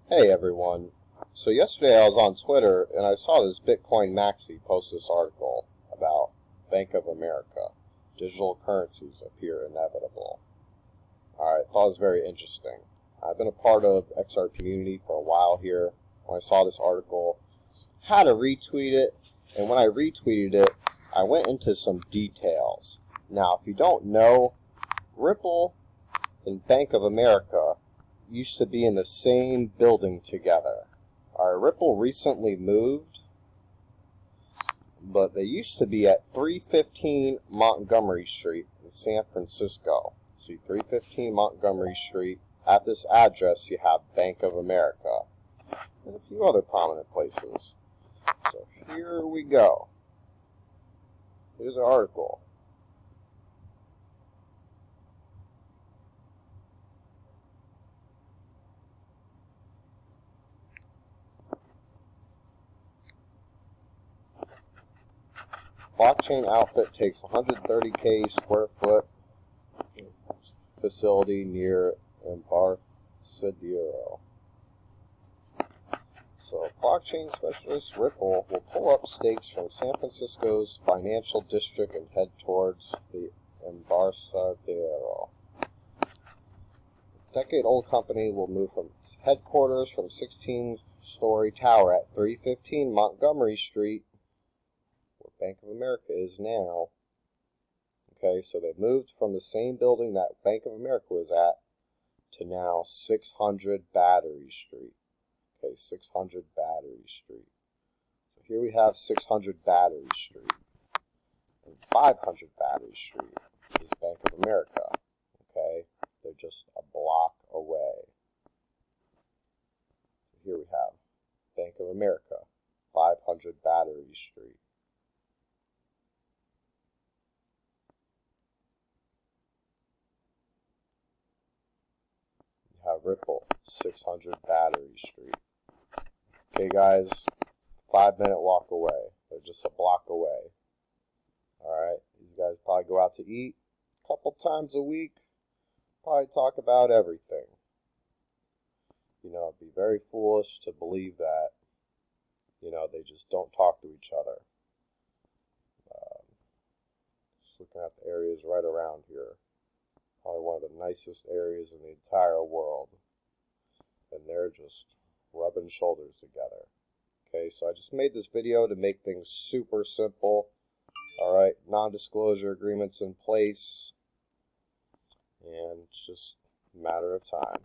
Hey everyone. So yesterday I was on Twitter and I saw this Bitcoin Maxi post this article about Bank of America. Digital currencies appear inevitable. Alright, thought it was very interesting. I've been a part of XR community for a while here. When I saw this article, had to retweet it, and when I retweeted it, I went into some details. Now, if you don't know, Ripple and Bank of America used to be in the same building together. Our Ripple recently moved, but they used to be at 315 Montgomery Street in San Francisco. See, 315 Montgomery Street. At this address, you have Bank of America and a few other prominent places. So here we go. Here's an article. Blockchain outfit takes 130K square foot facility near Embarcadero. So, blockchain specialist Ripple will pull up stakes from San Francisco's financial district and head towards the Embarcadero. The decade-old company will move from headquarters from 16-story tower at 315 Montgomery Street, where Bank of America is now. Okay, so they moved from the same building that Bank of America was at to now 600 Battery Street. Okay, 600 Battery Street. So here we have 600 Battery Street. And 500 Battery Street is Bank of America. Okay, they're just a block away. So here we have Bank of America, 500 Battery Street. Have Ripple, 600 Battery Street. Okay, guys, 5-minute walk away. They're just a block away. Alright, these guys probably go out to eat a couple times a week. Probably talk about everything. You know, it'd be very foolish to believe that, they just don't talk to each other. Just looking at the areas right around here. Probably one of the nicest areas in the entire world. And they're just rubbing shoulders together. Okay, so I just made this video to make things super simple. Alright, non-disclosure agreements in place. And it's just a matter of time.